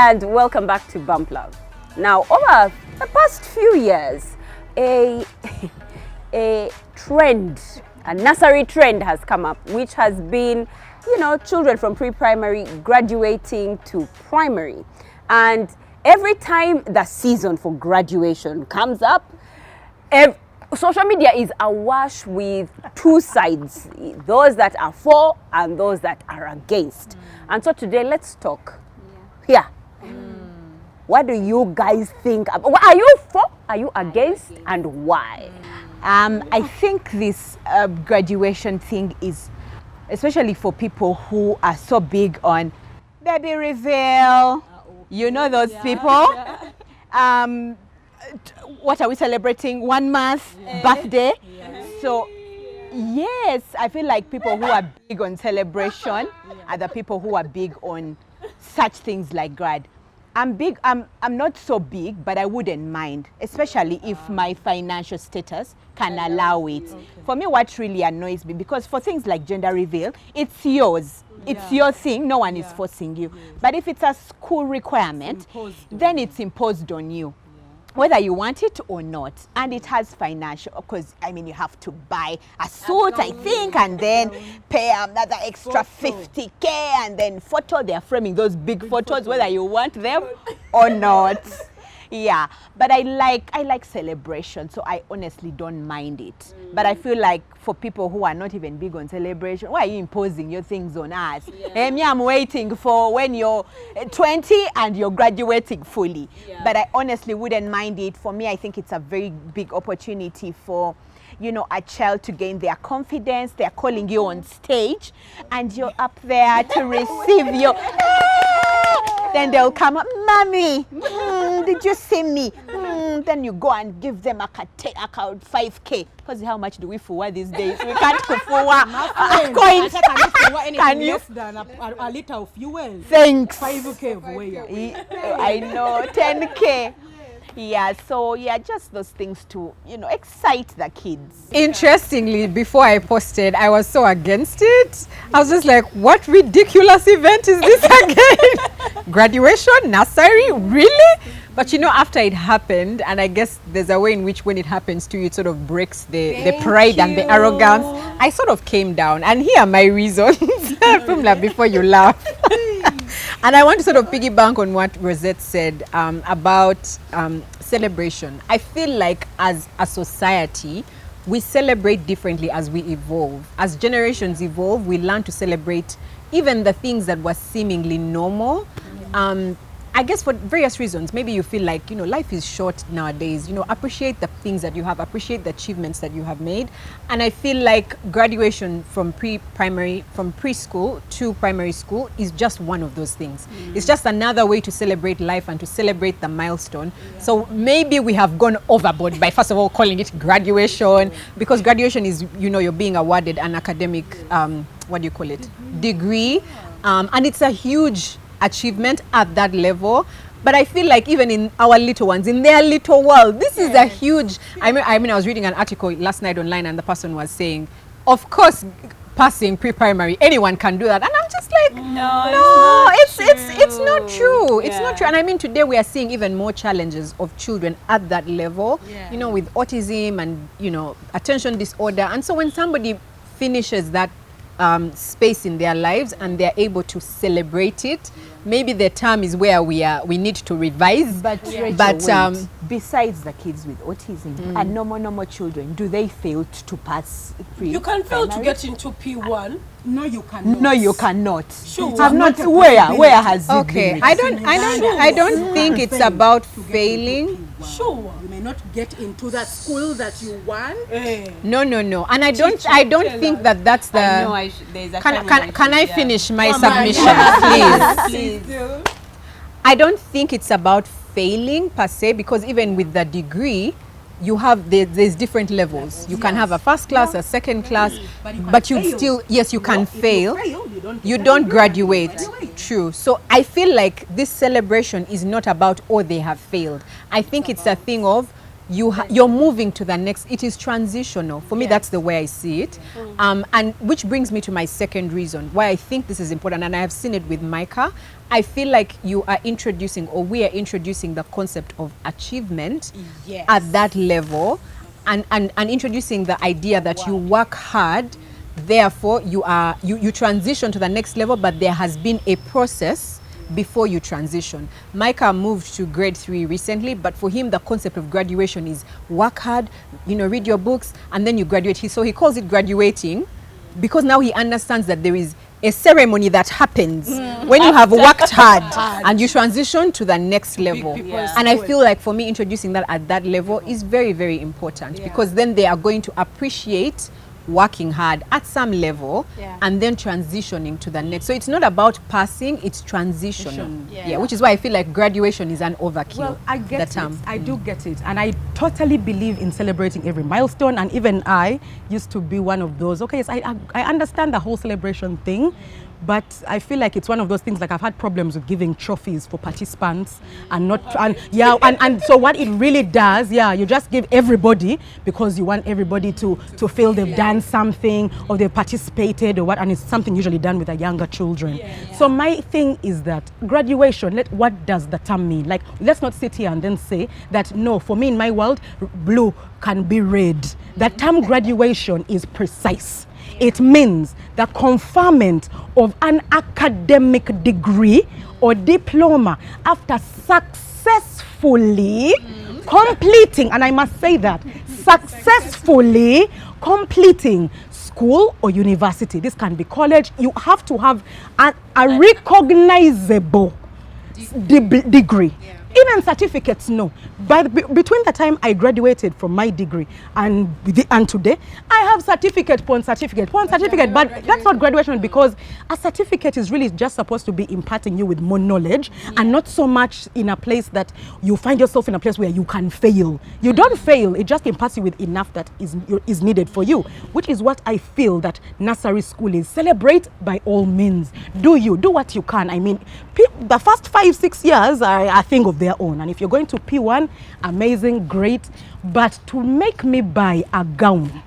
and welcome back to Bump Love. Now, over the past few years, a trend, a nursery trend has come up, which has been, children from pre-primary graduating to primary. And every time the season for graduation comes up, social media is awash with two sides, those that are for and those that are against. And so today, let's talk. Yeah. What do you guys think? Are you for? Are you against? And why? I think this graduation thing is, especially for people who are so big on baby reveal. You know those people. What are we celebrating? 1 month birthday. So yes, I feel like people who are big on celebration are the people who are big on such things like grad. I'm not so big, but I wouldn't mind, especially if my financial status can allow it. Okay. For me, what really annoys me, because for things like gender reveal, it's yours. It's your thing. No one is forcing you. But if it's a school requirement, then it's imposed on you, whether you want it or not. And it has financial, because you have to buy a suit, I think, and then pay another extra 50K, and then they're framing those big photos, whether you want them or not. Yeah, but I like celebration, so I honestly don't mind it. But I feel like for people who are not even big on celebration, why are you imposing your things on us? I'm waiting for when you're 20 and you're graduating fully. But I honestly wouldn't mind it. For me, I think it's a very big opportunity for a child to gain their confidence. They're calling you on stage and you're up there to receive your... Then they'll come up, Mommy, did you see me? Then you go and give them a account 5K. Because how much do we forward these days? We can't forward coins. Can you? Less than a liter of fuel. Thanks. 5K of I know, 10K. Yeah, so just those things to, excite the kids. Interestingly, before I posted, I was so against it. I was just like, what ridiculous event is this again? Graduation, nursery, really? But after it happened, and I guess there's a way in which when it happens to you, it sort of breaks the pride and the arrogance. I sort of came down, and here are my reasons. Before you laugh. And I want to sort of piggyback on what Rosette said about celebration. I feel like as a society, we celebrate differently as we evolve. As generations evolve, we learn to celebrate even the things that were seemingly normal. I guess for various reasons. Maybe you feel like, life is short nowadays. Appreciate the things that you have, appreciate the achievements that you have made. And I feel like graduation from preschool to primary school is just one of those things. It's just another way to celebrate life and to celebrate the milestone. So maybe we have gone overboard by, first of all, calling it graduation, because graduation is, you're being awarded an academic, degree. And it's a huge achievement at that level. But I feel like even in our little ones, in their little world, this is a huge... I was reading an article last night online, and the person was saying, of course, passing pre-primary, anyone can do that. And I'm just like, no, it's not true. It's not true. And today we are seeing even more challenges of children at that level, with autism and, attention disorder. And so when somebody finishes that space in their lives and they're able to celebrate it, maybe the term is where we need to revise. But besides the kids with autism and normal children, do they fail to pass You can fail to get into P1. No, you cannot. No, you cannot. Sure. Have not. Where has it been? I don't think it's about failing. Sure. You may not get into that school that you want. No. And I don't think that's the... Can I finish my submission, please? I don't think it's about failing per se, because even with the degree, you have there's different levels. You can have a first class, a second class, but you still, you can fail. You don't graduate. True. So I feel like this celebration is not about, they have failed. I think it's a thing of, you're moving to the next. It is transitional. For me, that's the way I see it. And which brings me to my second reason why I think this is important, and I have seen it with Micah. I feel like you are introducing, or we are introducing, the concept of achievement at that level, and introducing the idea that you work hard, therefore you transition to the next level, but there has been a process before you transition. Micah moved to grade 3 recently, but for him the concept of graduation is work hard, read your books, and then you graduate. So he calls it graduating because now he understands that there is a ceremony that happens when you have worked hard and you transition to the next level. And I feel like for me, introducing that at that level is very, very important, because then they are going to appreciate working hard at some level and then transitioning to the next. So it's not about passing, it's transition. Which is why I feel like graduation is an overkill. Well, I get it. I do get it. And I totally believe in celebrating every milestone. And even I used to be one of those. Okay, yes, I understand the whole celebration thing. But I feel like it's one of those things, like I've had problems with giving trophies for participants and not, and so what it really does, you just give everybody because you want everybody to feel they've done something or they've participated or what, and it's something usually done with the younger children. So my thing is that graduation, what does the term mean? Like, let's not sit here and then say that, no, for me in my world, blue can be red. The term graduation is precise. It means the conferment of an academic degree or diploma after successfully completing, and I must say that, successfully completing school or university. This can be college. You have to have a recognizable degree. Even certificates, no. Between the time I graduated from my degree and today, I have certificate upon certificate upon certificate. But that's not graduation, because a certificate is really just supposed to be imparting you with more knowledge and not so much in a place that you find yourself in a place where you can fail. You don't fail, it just imparts you with enough that is needed for you, which is what I feel that nursery school is. Celebrate by all means. Do what you can. I mean, the first 5-6 years are a thing of their own, and if you're going to P1, amazing, great, but to make me buy a gown,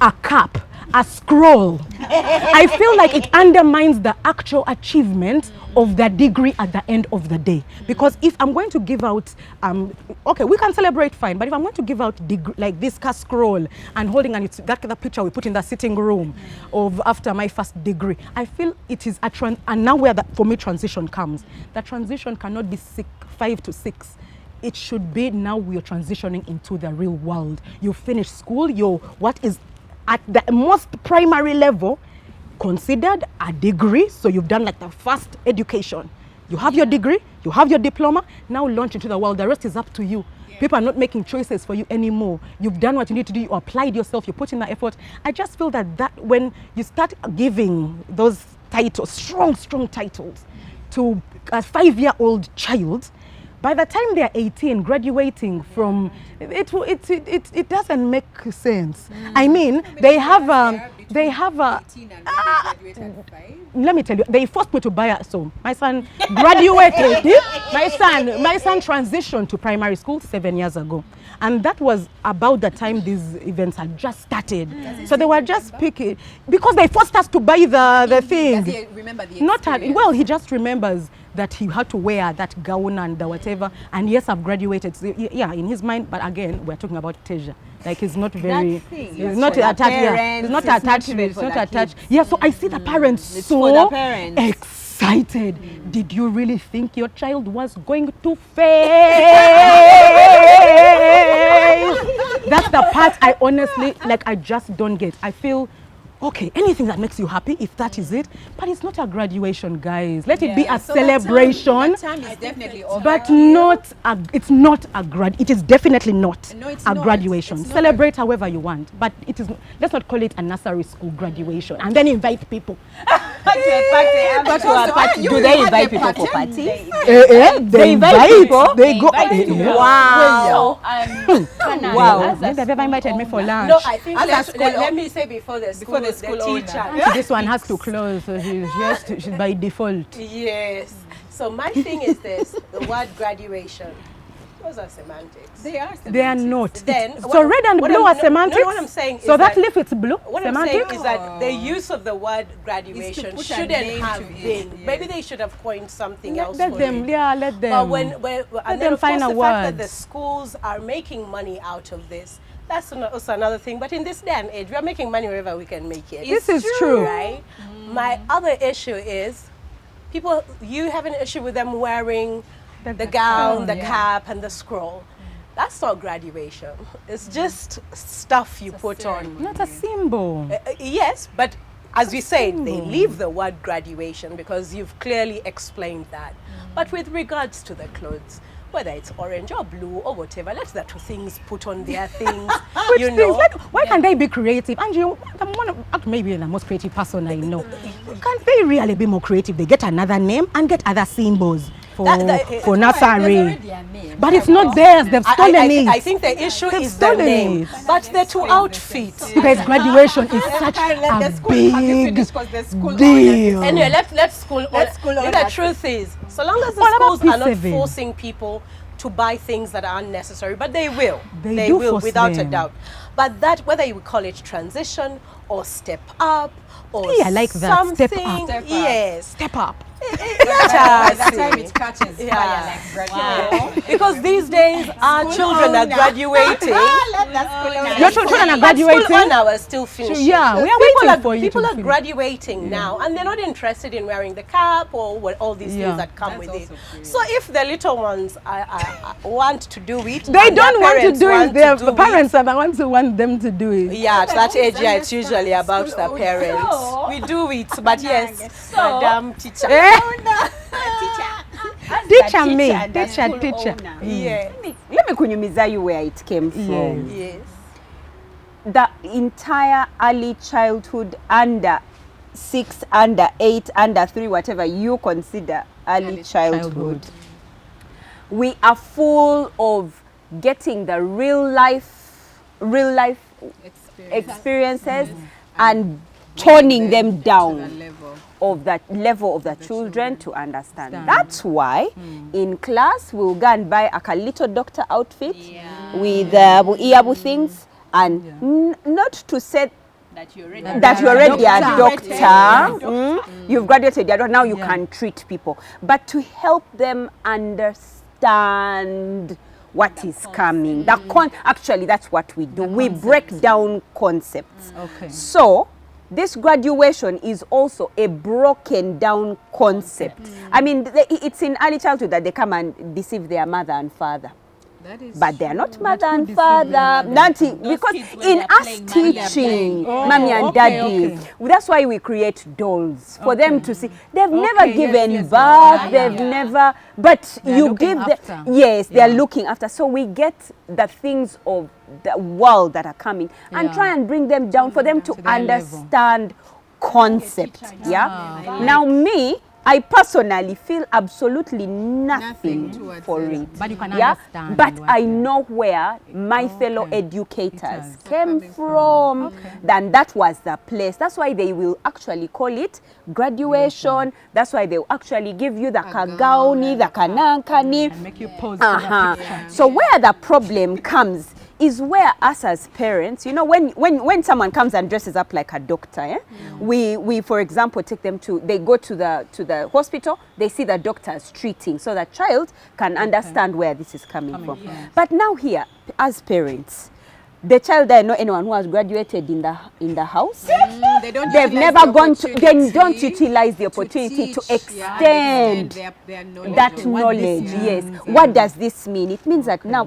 a cap, a scroll, I feel like it undermines the actual achievement of the degree at the end of the day. Because if I'm going to give out, okay, we can celebrate fine, but if I'm going to give out like this scroll and holding, and it's that picture we put in the sitting room of after my first degree, I feel it is a and now where for me transition comes. The transition cannot be 5 to 6. It should be now we're transitioning into the real world. You finish school, what is at the most primary level considered a degree. So you've done like the first education. You have your degree, you have your diploma, now launch into the world. The rest is up to you. People are not making choices for you anymore. You've done what you need to do, you applied yourself, you put in the effort. I just feel that when you start giving those titles, strong titles, to a 5-year-old child, by the time they're 18, graduating from, it doesn't make sense. I mean, they have a, let me tell you, they forced me to buy a, so my son graduated, my son transitioned to primary school 7 years ago. And that was about the time these events had just started. So they were just picking, because they forced us to buy the thing. Does he remember the experience? Well, he just remembers that he had to wear that gown and whatever. And yes, I've graduated. So, yeah, in his mind, but again, we're talking about Teja. Like, he's not very, he's not attached. Yeah, he's not attached. It's not attached. Yeah, so I see the parents so excited. Did you really think your child was going to fail? That's the part I honestly, like, I just don't get. I feel, okay, anything that makes you happy, if that is it, but it's not a graduation, guys. Let it be a celebration. That term is definitely over. But it's not a it is definitely not a graduation. Celebrate however you want, but it is. Let's not call it a nursery school graduation and then invite people. But do they invite people for parties? They invite people. They go. Wow. Wow. They've ever invited me for lunch. No, I think let me say before the school teacher. This one has to close, so she's by default. Yes. So my thing is this: the word graduation. Those are semantics. They are. They are not. Then, So red and blue are semantics? No, what I'm saying is so that that leaf, it's blue? What semantics? I'm saying is that the use of the word graduation put a shouldn't name have to it, been. yes. Maybe they should have coined something else Let for them, it. yeah, let them. But and then them of find course a the fact that word. the schools are making money out of this, that's also another thing. But in this day and age, we are making money wherever we can make it. This is true. Right? My other issue is you have an issue with them wearing the gown, the cap, and the scroll. That's not graduation. It's just stuff you put on. Not a symbol. Yes, but as we said, they leave the word graduation because you've clearly explained that. But with regards to the clothes, whether it's orange or blue or whatever, let the two things put on their things. Which you things? know. Like, why can't they be creative? Angie, maybe the most creative person I know. Can't they really be more creative? They get another name and get other symbols for nursery. But it's not theirs. They've stolen it. I think the issue is the stolen name, it. but the two outfits. Because graduation is such a big deal. Anyway, let's school. The truth is, so long as the What about schools are not P7? forcing people to buy things that are unnecessary, but they will. They do will, force without a them. doubt. But that, whether you call it transition or step up or Yeah, I like that. something, Step up. Step up. yes, Step up. Let By us the time see. it catches fire, Yeah. like graduation. Because these days our children are graduating. Your children are graduating? School on hours still finishing. yeah, we are waiting for you People to are finish. graduating now, and they're not interested in wearing the cap or all these Yeah. things that come That's with it. also true. So if the little ones want to do it, They and their don't want to parents do it. want Their to do parents are the ones who want them to do it. yeah, at that age, yeah, it's usually about the parents. We do it, but yes, Madam teacher. Teacher me. Teacher. Yeah. Let me kunyumiza you where it came from. Yes. The entire early childhood under 6, under 8, under 3, whatever you consider early childhood. We are full of getting the real life experiences and toning them down of that level of the children to understand. That's why in class we'll go and buy a little doctor outfit with earbu things and not to say that you're already a doctor. You've graduated, now you can treat people, but to help them understand what is coming. Actually, that's what we do. We break down concepts. So this graduation is also a broken down concept. I mean, it's in early childhood that they come and deceive their mother and father. But they are not mother and father. Because in us teaching, mommy and daddy, that's why we create dolls for them to see. They've never given birth. They've never. But you give them. Yes, they are looking after. So we get the things of the world that are coming and try and bring them down for them to understand concept. Now me, I personally feel absolutely nothing for it. But you can understand. But I know where my fellow educators came from. Then that was the place. That's why they will actually call it graduation. That's why they will actually give you the kagauni, the kanankani. And make you pose for the picture. So where the problem comes is where us as parents, you know, when someone comes and dresses up like a doctor, we for example take them they go to the hospital, they see the doctors treating, so the child can understand where this is coming from. But now here, as parents, the child, I know anyone who has graduated in the house. They've never gone to. They don't utilize the opportunity to extend that knowledge. Yes. What does this mean? It means that now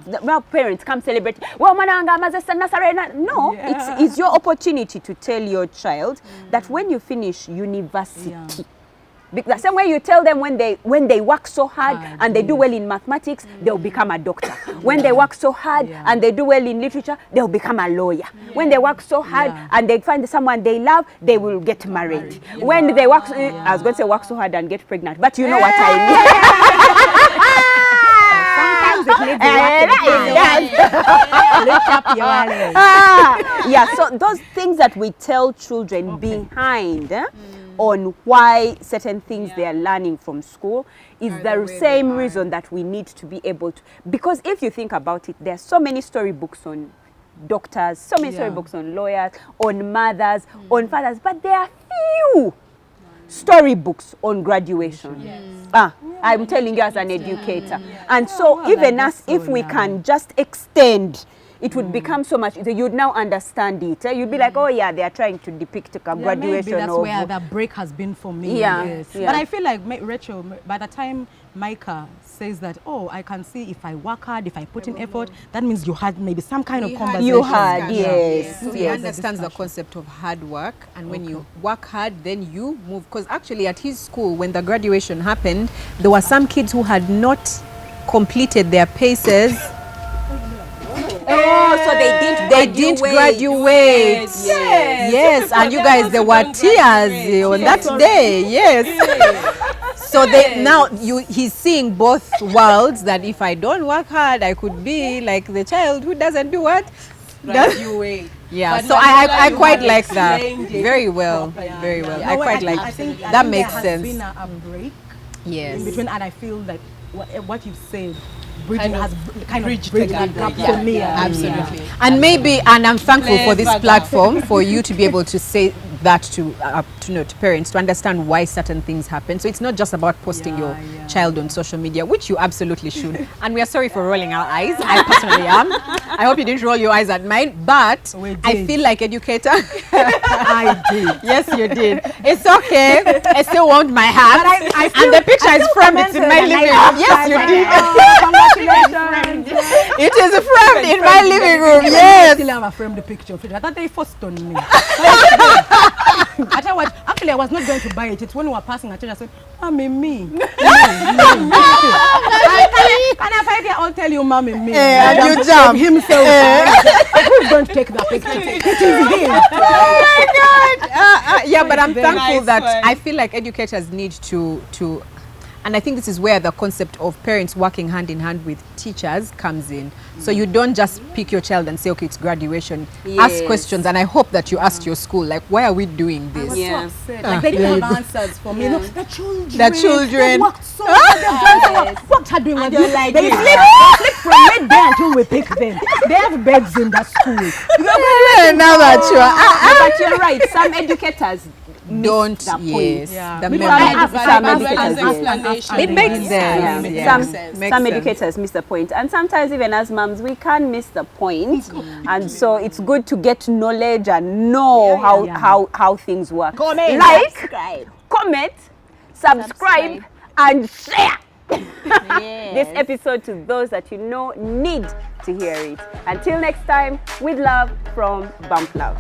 parents come celebrate. Well, no, it's your opportunity to tell your child that when you finish university. The same way you tell them when they work so hard and they do well in mathematics, they'll become a doctor. When they work so hard and they do well in literature, they'll become a lawyer. When they work so hard and they find someone they love, they will get married. When they work, I was going to say work so hard and get pregnant, but you know what I mean. Sometimes it needs Lift up your wallet. Yeah, so those things that we tell children behind on why certain things they are learning from school is the same reason that we need to be able to, because if you think about it, there are so many storybooks on doctors, so many storybooks on lawyers, on mothers, on fathers, but there are few storybooks on graduation. I'm telling you as an educator. And so even us, if we can just extend, it would become so much easier. You'd now understand it. You'd be like, oh yeah, they are trying to depict a graduation. Maybe that's of where the break has been for me. But I feel like, Rachel, by the time Micah says that, oh, I can see if I work hard, if I put in effort, that means you had maybe some kind of conversation. You had, yes. So he understands the concept of hard work, and when you work hard, then you move. Because actually at his school, when the graduation happened, there were some kids who had not completed their paces. Oh, so they didn't graduate. Yes, and you guys, there were tears on that day. Yes. So now he's seeing both worlds, that if I don't work hard, I could be like the child who doesn't do what? Graduate. Yeah, But so I quite like that. Very well, very well. I quite like I think that. Makes there has sense. been a break Yes. in between, and I feel like what you've said, bridging has kind of bridged bridged the that gap. gap for me. Absolutely. And maybe, and I'm thankful for this Clever platform for you to be able to say that to parents, to understand why certain things happen. So it's not just about posting your child on social media, which you absolutely should. And we are sorry for rolling our eyes. I personally am. I hope you didn't roll your eyes at mine, but I feel like educator. I did. Yes, you did. It's okay. I still want my hat. And the picture is framed. It's in my living room. Yes, you did. Congratulations. It is framed in my living room. Yes. Still have a framed picture of it. I thought they forced on me. I tell you what, actually I was not going to buy it. It's when we were passing a church, I said, Mommy, me. Can a 5-year-old tell you, Mommy, me? And you jump. Himself. Who's going to take that picture? It is him. Oh my God. Yeah, but I'm thankful that I feel like educators need to, and I think this is where the concept of parents working hand in hand with teachers comes in. So you don't just pick your child and say, okay, it's graduation. Ask questions, and I hope that you ask your school, like, why are we doing this? I was so upset. Like, they didn't have answers for me. You know, the children. They've worked so hard. They've worked hard doing what they like they you. sleep from midday until we pick them. They have beds in the school. Now that But you're right, some educators don't, the point. yes. Yeah. The Which member- Some As educators, yes. explanation. It makes sense. Yeah. Yeah. Some Makes sense. educators miss the point, and sometimes even as moms we can miss the point, and so it's good to get knowledge and know how things work. Comment, like, comment, subscribe, and share this episode to those that you know need to hear it. Until next time, with love from Bump Love.